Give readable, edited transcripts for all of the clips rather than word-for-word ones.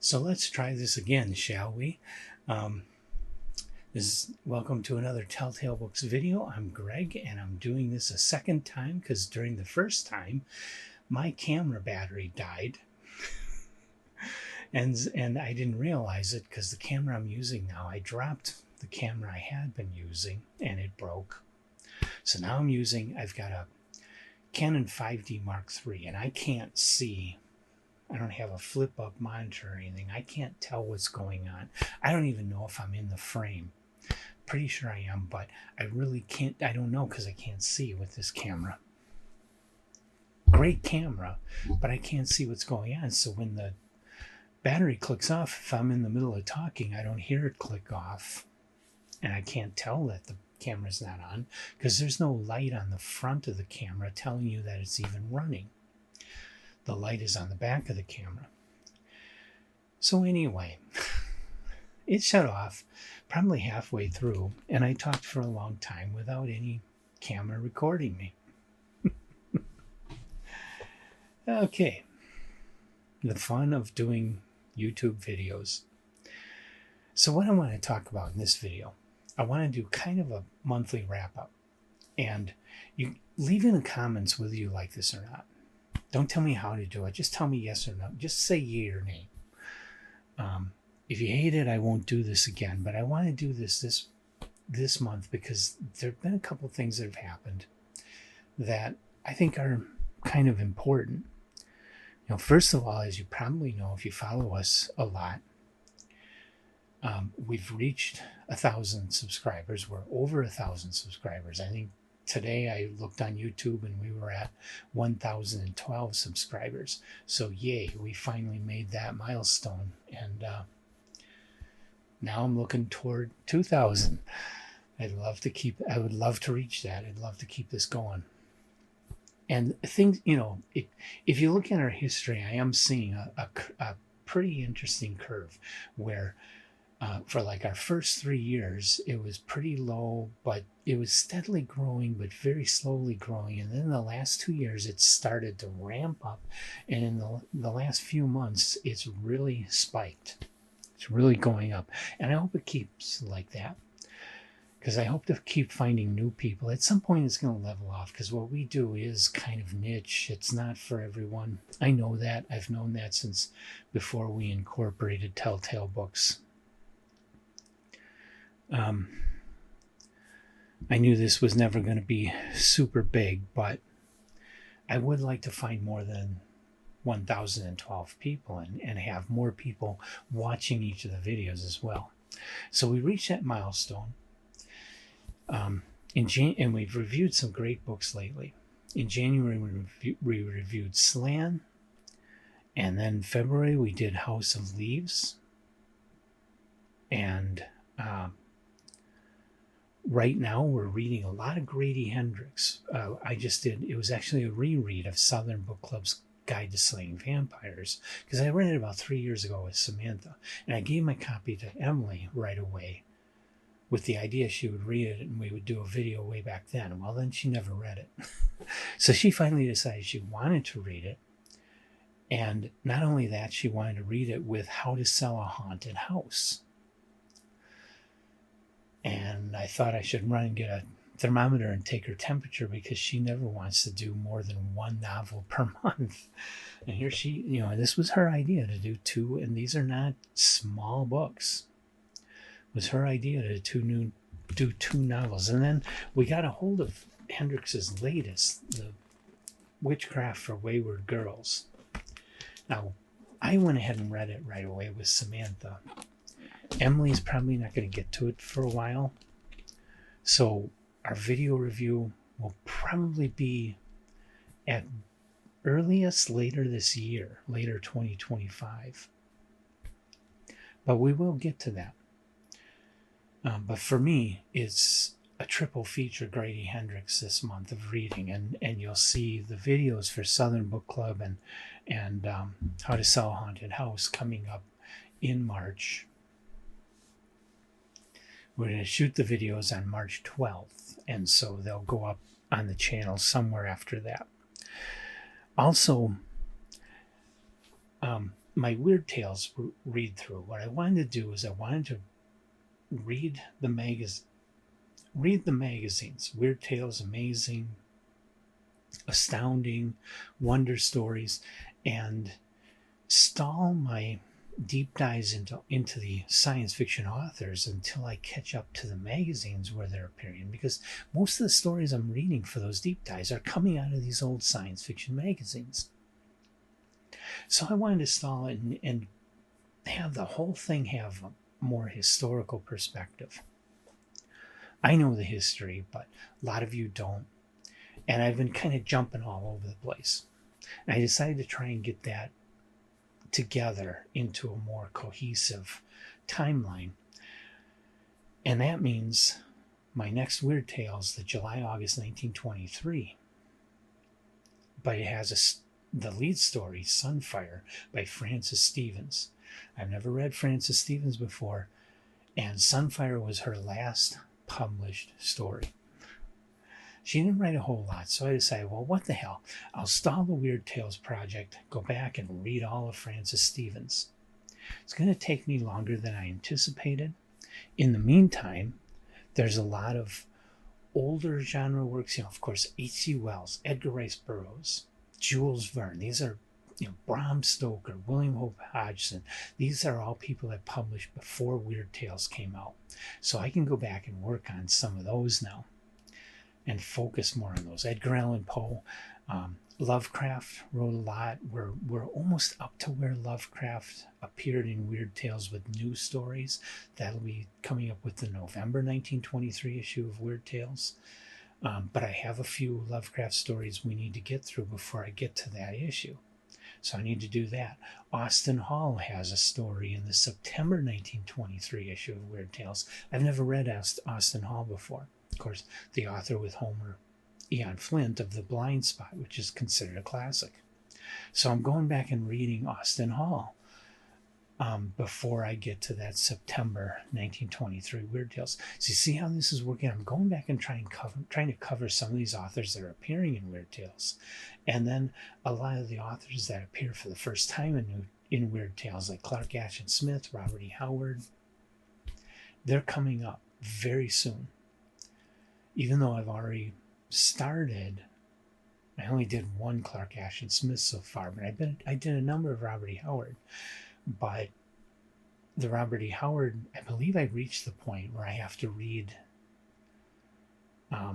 So let's try this again, shall we? Um, Welcome to another Telltale Books video. I'm Greg, and I'm doing this a second time because during the first time, my camera battery died, and I didn't realize it because the camera I'm using now, I dropped the camera I had been using, and it broke. So now I've got a Canon 5D Mark III, and I can't see. I don't have a flip up monitor or anything. I can't tell what's going on. I don't even know if I'm in the frame. Pretty sure I am, but I really can't. I don't know because I can't see with this camera. Great camera, but I can't see what's going on. So when the battery clicks off, if I'm in the middle of talking, I don't hear it click off. And I can't tell that the camera's not on because there's no light on the front of the camera telling you that it's even running. The light is on the back of the camera. So anyway, it shut off probably halfway through, and I talked for a long time without any camera recording me. Okay, the fun of doing YouTube videos. So what I want to talk about in this video, I want to do kind of a monthly wrap-up, and you leave in the comments whether you like this or not. Don't tell me how to do it. Just tell me yes or no. Just say yay or nay. If you hate it, I won't do this again. But I want to do this month because there have been a couple of things that have happened that I think are kind of important. You know, first of all, as you probably know, if you follow us a lot, we've reached 1,000 subscribers. We're over 1,000 subscribers. I think today I looked on YouTube and we were at 1,012 subscribers. So yay, we finally made that milestone. And now I'm looking toward 2,000. I would love to reach that. I'd love to keep this going. And things, you know, if you look at our history, I am seeing a pretty interesting curve where for like our first 3 years, it was pretty low, but it was steadily growing, but very slowly growing. And then in the last 2 years, it started to ramp up. And in the last few months, it's really spiked. It's really going up. And I hope it keeps like that, because I hope to keep finding new people. At some point, it's going to level off, because what we do is kind of niche. It's not for everyone. I know that. I've known that since before we incorporated Telltale Books. I knew this was never going to be super big, but I would like to find more than 1,012 people and have more people watching each of the videos as well. So we reached that milestone. And we've reviewed some great books lately. In January, we reviewed Slan. And then February, we did House of Leaves. And right now, we're reading a lot of Grady Hendrix. It was actually a reread of Southern Book Club's Guide to Slaying Vampires, because I read it about 3 years ago with Samantha. And I gave my copy to Emily right away with the idea she would read it and we would do a video way back then. Well, then she never read it. So she finally decided she wanted to read it. And not only that, she wanted to read it with How to Sell a Haunted House. And I thought I should run and get a thermometer and take her temperature, because she never wants to do more than one novel per month. And here she, you know, this was her idea to do two, and these are not small books. It was her idea to do two novels. And then we got a hold of Hendrix's latest, The Witchcraft for Wayward Girls. Now, I went ahead and read it right away with Samantha. Emily's probably not going to get to it for a while. So our video review will probably be at earliest later this year, later 2025. But we will get to that. But for me, it's a triple feature Grady Hendrix this month of reading. And you'll see the videos for Southern Book Club and How to Sell a Haunted House coming up in March. We're going to shoot the videos on March 12th, and so they'll go up on the channel somewhere after that. Also, my Weird Tales read through. What I wanted to do is I wanted to read the magazines. Weird Tales, Amazing, Astounding, Wonder Stories, and stall my deep dives into the science fiction authors until I catch up to the magazines where they're appearing, because most of the stories I'm reading for those deep dives are coming out of these old science fiction magazines. So I wanted to stall it and have the whole thing have a more historical perspective. I know the history, but a lot of you don't. And I've been kind of jumping all over the place. And I decided to try and get that together into a more cohesive timeline. And that means my next Weird Tales, the July-August 1923. But it has the lead story, Sunfire, by Frances Stevens. I've never read Frances Stevens before, and Sunfire was her last published story. She didn't write a whole lot, so I decided, well, what the hell? I'll stall the Weird Tales project, go back and read all of Frances Stevens. It's going to take me longer than I anticipated. In the meantime, there's a lot of older genre works, of course, H.G. Wells, Edgar Rice Burroughs, Jules Verne. These are, Bram Stoker, William Hope Hodgson. These are all people that published before Weird Tales came out. So I can go back and work on some of those now and focus more on those. Edgar Allan Poe, Lovecraft wrote a lot. We're almost up to where Lovecraft appeared in Weird Tales with new stories. That'll be coming up with the November 1923 issue of Weird Tales. But I have a few Lovecraft stories we need to get through before I get to that issue. So I need to do that. Austin Hall has a story in the September 1923 issue of Weird Tales. I've never read Austin Hall before. Of course, the author with Homer, Ian Flint, of The Blind Spot, which is considered a classic. So I'm going back and reading Austin Hall before I get to that September 1923 Weird Tales. So you see how this is working? I'm going back and trying to cover some of these authors that are appearing in Weird Tales. And then a lot of the authors that appear for the first time in Weird Tales, like Clark Ashton Smith, Robert E. Howard, they're coming up very soon. Even though I've already started, I only did one Clark Ashton Smith so far, but I did a number of Robert E. Howard. But the Robert E. Howard, I believe I reached the point where I have to read, I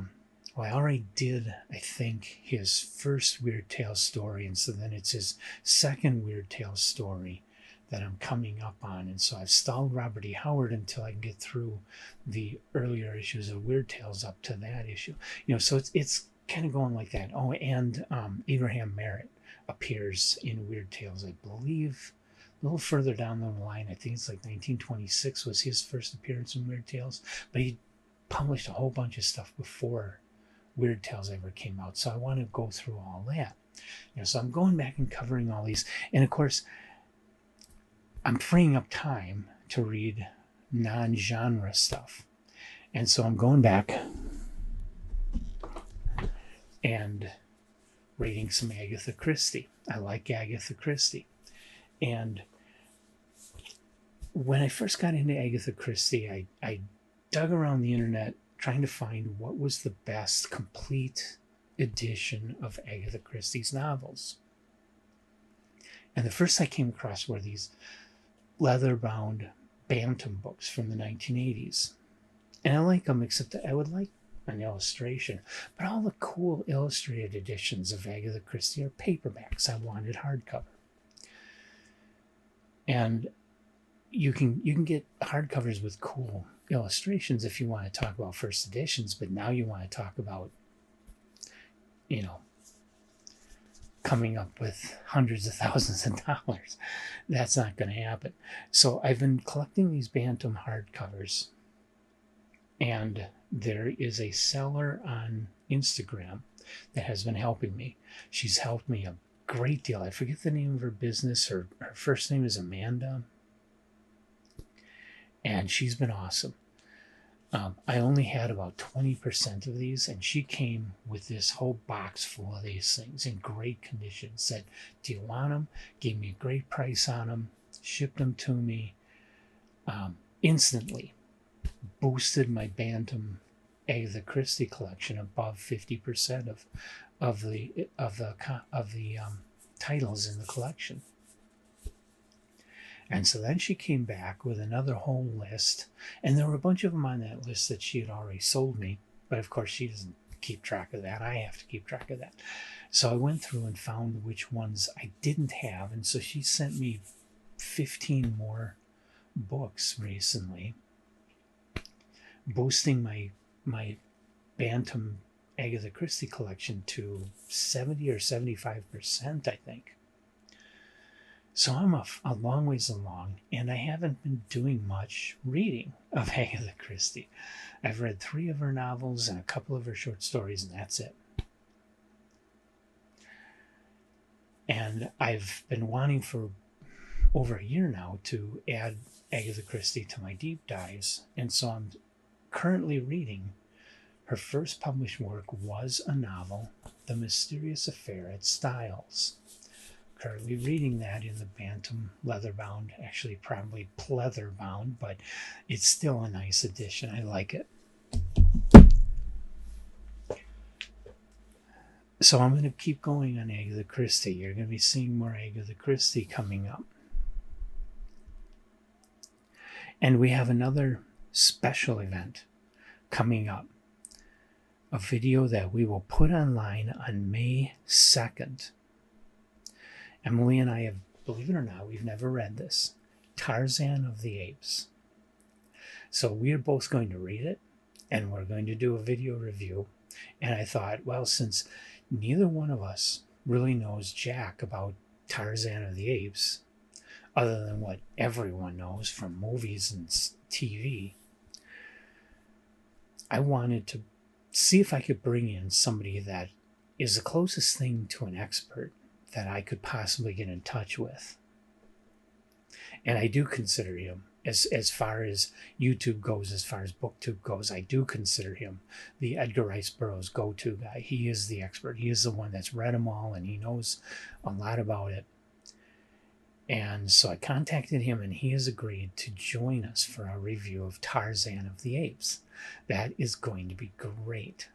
already did, I think, his first Weird Tales story, and so then it's his second Weird Tales story that I'm coming up on. And so I've stalled Robert E. Howard until I can get through the earlier issues of Weird Tales up to that issue. So it's kind of going like that. Oh, and Abraham Merritt appears in Weird Tales, I believe, a little further down the line. I think it's like 1926 was his first appearance in Weird Tales, but he published a whole bunch of stuff before Weird Tales ever came out. So I want to go through all that. So I'm going back and covering all these. And of course, I'm freeing up time to read non-genre stuff. And so I'm going back and reading some Agatha Christie. I like Agatha Christie. And when I first got into Agatha Christie, I dug around the internet trying to find what was the best complete edition of Agatha Christie's novels. And the first I came across were these leather-bound Bantam books from the 1980s. And I like them, except that I would like an illustration. But all the cool illustrated editions of Agatha Christie are paperbacks. I wanted hardcover. And you can get hardcovers with cool illustrations if you want to talk about first editions, but now you want to talk about, coming up with hundreds of thousands of dollars. That's not going to happen. So I've been collecting these Bantam hardcovers, and there is a seller on Instagram that has been helping me. She's helped me a great deal. I forget the name of her business. Her first name is Amanda, and she's been awesome. I only had about 20% of these, and she came with this whole box full of these things in great condition. Said, "Do you want them?" Gave me a great price on them, shipped them to me instantly. Boosted my Bantam Agatha Christie collection above 50% of the titles in the collection. And so then she came back with another whole list, and there were a bunch of them on that list that she had already sold me, but of course she doesn't keep track of that. I have to keep track of that. So I went through and found which ones I didn't have, and so she sent me 15 more books recently, boosting my Bantam Agatha Christie collection to 70 or 75%, I think. So I'm a long ways along, and I haven't been doing much reading of Agatha Christie. I've read 3 of her novels and a couple of her short stories, and that's it. And I've been wanting for over a year now to add Agatha Christie to my deep dives, and so I'm currently reading her first published work was a novel, The Mysterious Affair at Styles. Currently reading that in the Bantam leatherbound, actually probably pleatherbound, but it's still a nice edition. I like it. So I'm going to keep going on Agatha Christie. You're going to be seeing more Agatha Christie coming up. And we have another special event coming up. A video that we will put online on May 2nd. Emily and I have, believe it or not, we've never read this. Tarzan of the Apes. So we're both going to read it, and we're going to do a video review. And I thought, well, since neither one of us really knows jack about Tarzan of the Apes, other than what everyone knows from movies and TV, I wanted to see if I could bring in somebody that is the closest thing to an expert that I could possibly get in touch with. And I do consider him, as far as YouTube goes, as far as BookTube goes, I do consider him the Edgar Rice Burroughs go-to guy. He is the expert. He is the one that's read them all, and he knows a lot about it. And so I contacted him, and he has agreed to join us for a review of Tarzan of the Apes. That is going to be great.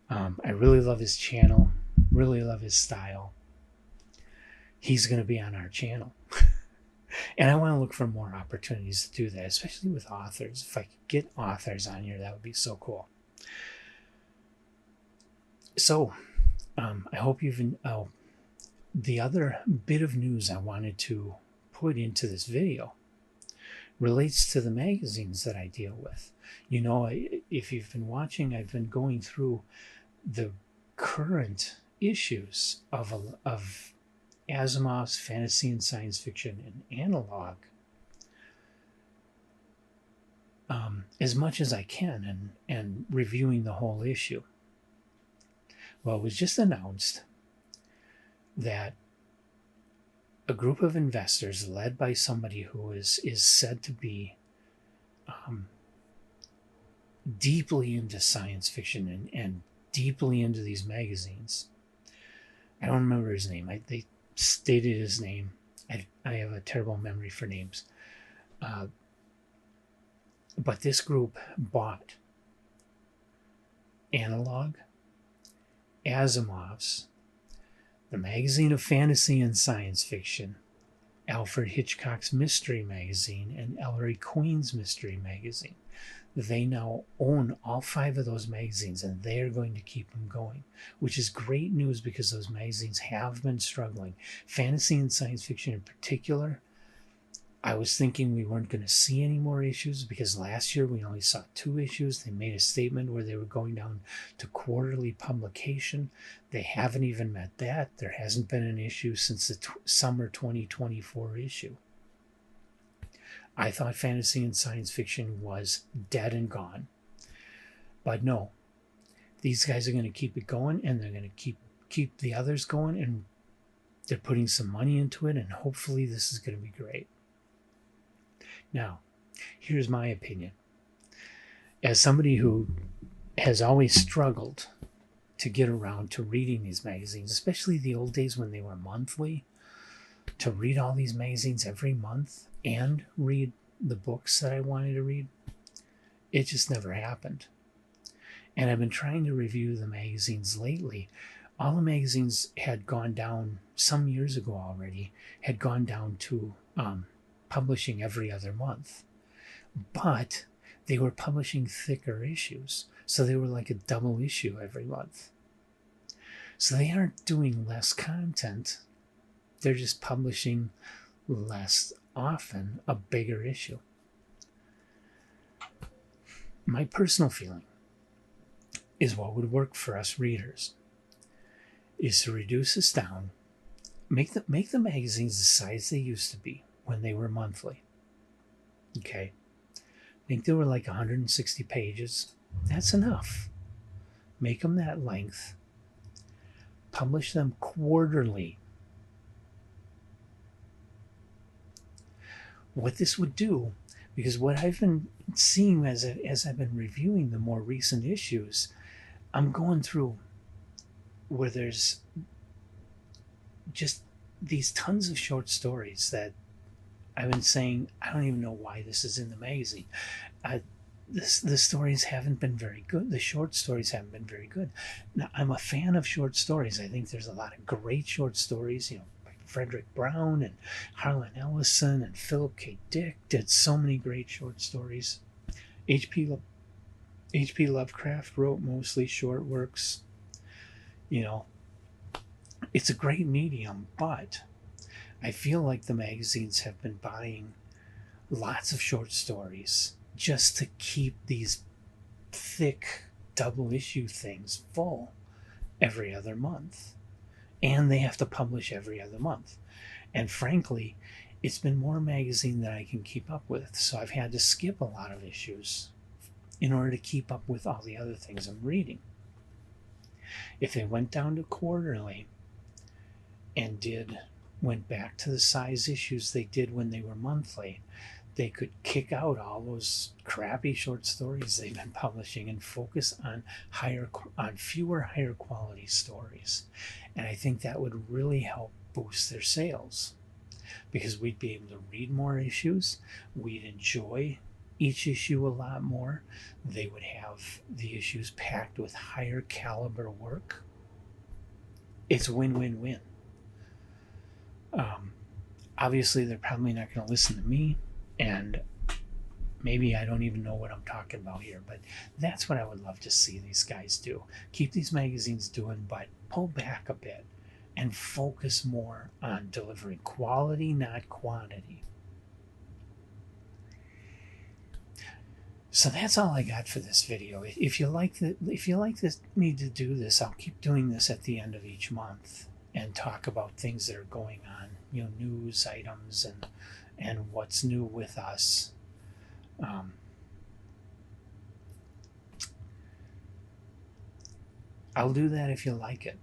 I really love his channel, really love his style. He's going to be on our channel. And I want to look for more opportunities to do that, especially with authors. If I could get authors on here, that would be so cool. So I hope you've... the other bit of news I wanted to put into this video relates to the magazines that I deal with. You know, if you've been watching, I've been going through the current issues of Asimov's fantasy and science fiction and analog as much as I can, and reviewing the whole issue. Well, it was just announced that a group of investors led by somebody who is said to be deeply into science fiction and deeply into these magazines. I don't remember his name. They stated his name. I have a terrible memory for names. But this group bought Analog, Asimov's, the Magazine of Fantasy and Science Fiction, Alfred Hitchcock's Mystery Magazine, and Ellery Queen's Mystery Magazine. They now own all 5 of those magazines, and they're going to keep them going, which is great news because those magazines have been struggling. Fantasy and science fiction in particular, I was thinking we weren't going to see any more issues because last year we only saw 2 issues. They made a statement where they were going down to quarterly publication. They haven't even met that. There hasn't been an issue since the summer 2024 issue. I thought fantasy and science fiction was dead and gone. But no, these guys are going to keep it going, and they're going to keep the others going, and they're putting some money into it, and hopefully this is going to be great. Now, Here's my opinion. As somebody who has always struggled to get around to reading these magazines, especially the old days when they were monthly, to read all these magazines every month and read the books that I wanted to read, it just never happened. And I've been trying to review the magazines lately. All the magazines had gone down some years ago already, had gone down to publishing every other month. But they were publishing thicker issues. So they were like a double issue every month. So they aren't doing less content. They're just publishing less often a bigger issue. My personal feeling is what would work for us readers is to reduce this down, make the magazines the size they used to be when they were monthly. Okay. I think they were like 160 pages. That's enough. Make them that length. Publish them quarterly. What this would do, because what I've been seeing as I've been reviewing the more recent issues, I'm going through where there's just these tons of short stories that I've been saying, I don't even know why this is in the magazine. The stories haven't been very good. The short stories haven't been very good. Now, I'm a fan of short stories. I think there's a lot of great short stories, like Frederick Brown and Harlan Ellison and Philip K. Dick did so many great short stories. H.P. Lovecraft wrote mostly short works. It's a great medium, but I feel like the magazines have been buying lots of short stories just to keep these thick double issue things full every other month. And they have to publish every other month. And frankly, it's been more magazine than I can keep up with. So I've had to skip a lot of issues in order to keep up with all the other things I'm reading. If they went down to quarterly and went back to the size issues they did when they were monthly, they could kick out all those crappy short stories they've been publishing and focus on fewer higher quality stories. And I think that would really help boost their sales, because we'd be able to read more issues. We'd enjoy each issue a lot more. They would have the issues packed with higher caliber work. It's win-win-win. Obviously, they're probably not going to listen to me, and maybe I don't even know what I'm talking about here, but that's what I would love to see these guys do. Keep these magazines doing, but pull back a bit and focus more on delivering quality, not quantity. So that's all I got for this video. If you like me to do this, I'll keep doing this at the end of each month and talk about things that are going on, news items and what's new with us. I'll do that if you like it.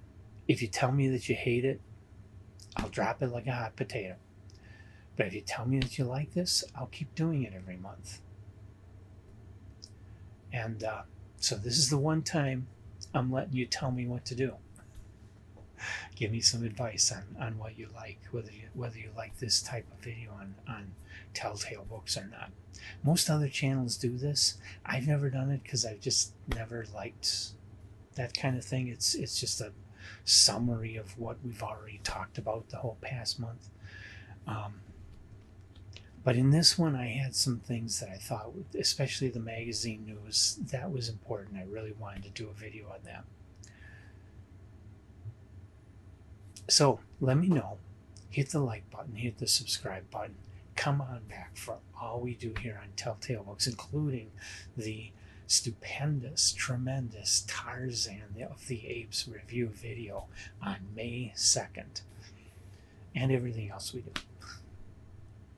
If you tell me that you hate it, I'll drop it like a hot potato. But if you tell me that you like this, I'll keep doing it every month. And so this is the one time I'm letting you tell me what to do. Give me some advice on what you like, whether you like this type of video on Telltale Books or not. Most other channels do this. I've never done it because I've just never liked that kind of thing. It's just a summary of what we've already talked about the whole past month. But in this one, I had some things that I thought, especially the magazine news, that was important. I really wanted to do a video on that. So let me know. Hit the like button, hit the subscribe button. Come on back for all we do here on Telltale Books, including the stupendous, tremendous Tarzan of the Apes review video on May 2nd, and everything else we do.